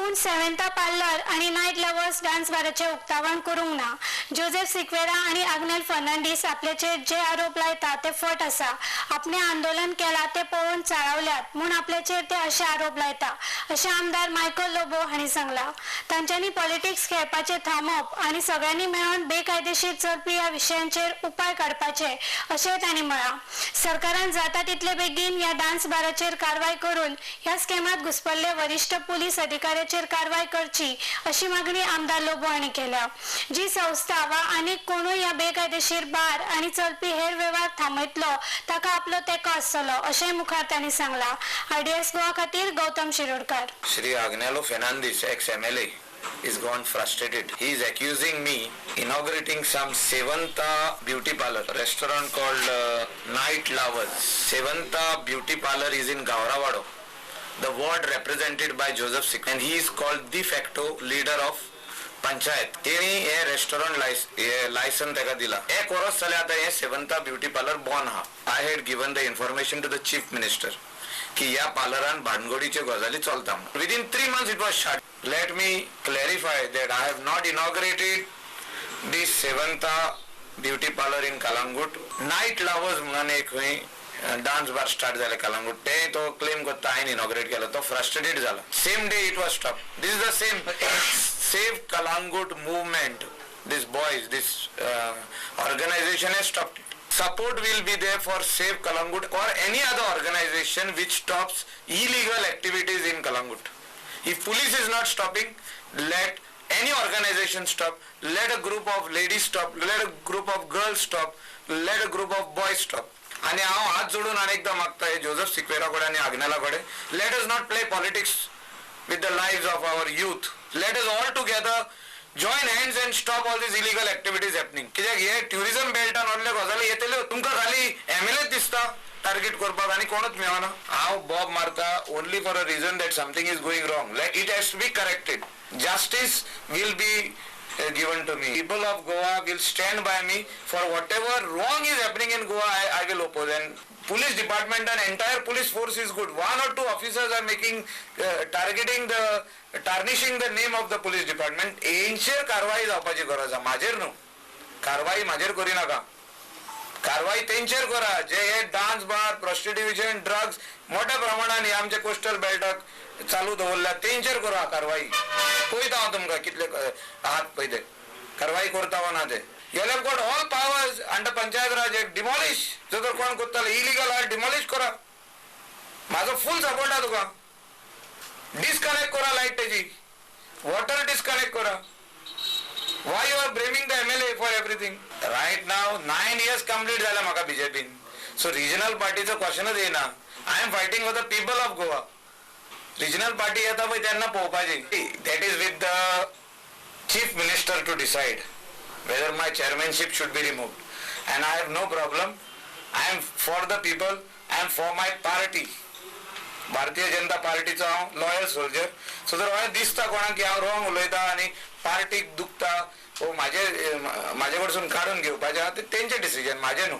पूण सेवेंता पार्लर आणि night lovers dance बाराचे उक्तावण करूंक ना। जोसेफ सिक्वेरा आणि आग्नेल फर्नांडीस आपल्याचेर जे आरोप लायता ते फट आसा। आपणे आंदोलन केला ते पळोवन चाळवल्यात म्हूण आपल्याचेर ते अशे आरोप लायता अशें आमदार मायकल लोबो हांणी सांगला। तांच्यांनी पॉलिटिक्स खेळपाचे थांबप आणि सगळ्यांनी मेळून बेकायदेशीर चलपी ह्या विशयांचेर उपाय काडपाचे अशें तांणी म्हळां। सरकारान जाता तितले बेगीन ह्या डान्स बाराचेर कारवाय करून ह्या स्केमात घुसपल्ले वरिष्ठ पुलीस अधिकाऱ्याचेर कारवाय करची अशी मागणी आमदार लोबो हांणी केल्या। जी संस्था वा आनीक कोणूय ह्या बेकायदेशीर बार आणि चलपी हेर वेव्हार थांबयतलो ताका आपलो तेंको आसतलो अशेंय मुखार तांणी सांगला। आरडीएस गोवा खातीर Gautam Shirodkar. Shri Agnello Fernandes, ex-MLA, is gone frustrated. He is accusing me inaugurating some Sevanta beauty parlor restaurant called Night Lovers. Sevanta beauty parlor is in Gauravado, the ward represented by Joseph Sikh, and he is called de facto leader of Panchayat. तेणी हे restaurant licence तेका दिला। एक वर्स जाले आता हे सेवंता beauty parlour बॉन हा। I had given the information to the chief minister की या पार्लरान भानगडीचे गजाली चलता। Within 3 months it was shut. Let me clarify that I have not inaugurated this Sevanta beauty parlor in Kalangut. Night Lovers म्हणून एक dance bar start झाले कलंगूट ते तो claim करता हायन इनॉग्रेट केला तो फ्रस्ट्रेटेड झाला। Same day it was stop. This is the same save Calangute movement. This boys this organisation has stopped it. Support will be there for Save Kalangut or any other organization which stops illegal activities in Kalangut. If police is not stopping, let any organization stop. Let a group of ladies stop. Let a group of girls stop. Let a group of boys stop. आणि हांव हात जोडून अनेकदा मागताय Joseph सिक्वेराकडे आणि आग्नेलाकडे, let us not play politics with the lives of our youth. Let us all together join hands and stop all these illegal activities happening. कित्याक हे टुरिझम बेल्टान असले गजाली येतल्यो तुमकां खाली एमएलए दिसता टार्गेट करपाक आणि कोणूच मेळना. हांव बॉब मारता only for a reason that something is going wrong. Like it has to be corrected. Justice will बी given to me. People of Goa will stand by me for whatever wrong is happening in Goa. I will oppose. And police department and entire police force is good. 1 or 2 officers are making tarnishing the name of the police department. एंचेर कारवाई जावपाची गरज आसा. म्हाजेर न्हू कारवाई म्हाजेर करी नाका. कारवाई तेंचेर करा जे हे डान्स बार प्रॉस्टिट्यूशन ड्रग्स मोठ्या प्रमाणात हे आमच्या कोस्टल बेल्टाक चालू दवरल्या तेंचेर करा कारवाई. पळयता हांव तुमकां कितले आहात पळय ते कारवाई करता वा ना ते. You have got all powers under Panchayat Raj Act. Demolish. जर कोण करतले इलिगल आर डिमॉलिश करा. माझा फुल सपोर्ट आहे तुका. डिस्कनेक्ट करा लाईट त्याची. वॉटर डिस्कनेक्ट करा. Why you are blaming the MLA for everything? Right now 9 years complete झाला म्हाका बीजेपीन. So regional partyचं क्वेश्चनच येना. I am fighting for the people of Goa. Regional party येता पळय त्यांना पळोवपाची. That is with the chief minister to decide whether my chairmanship should be removed. And I have no problem. I am for the people. I am for my party. Bharatiya Janata पार्टीचो हांव loyal soldier. So जर हांवें दिसता कोणाक की हांव wrong उलयता आनी पार्टीक दुखता वो म्हाजे कडसून काडून घेवपाचें आहा तेंचें डिसिजन म्हाजें न्हू.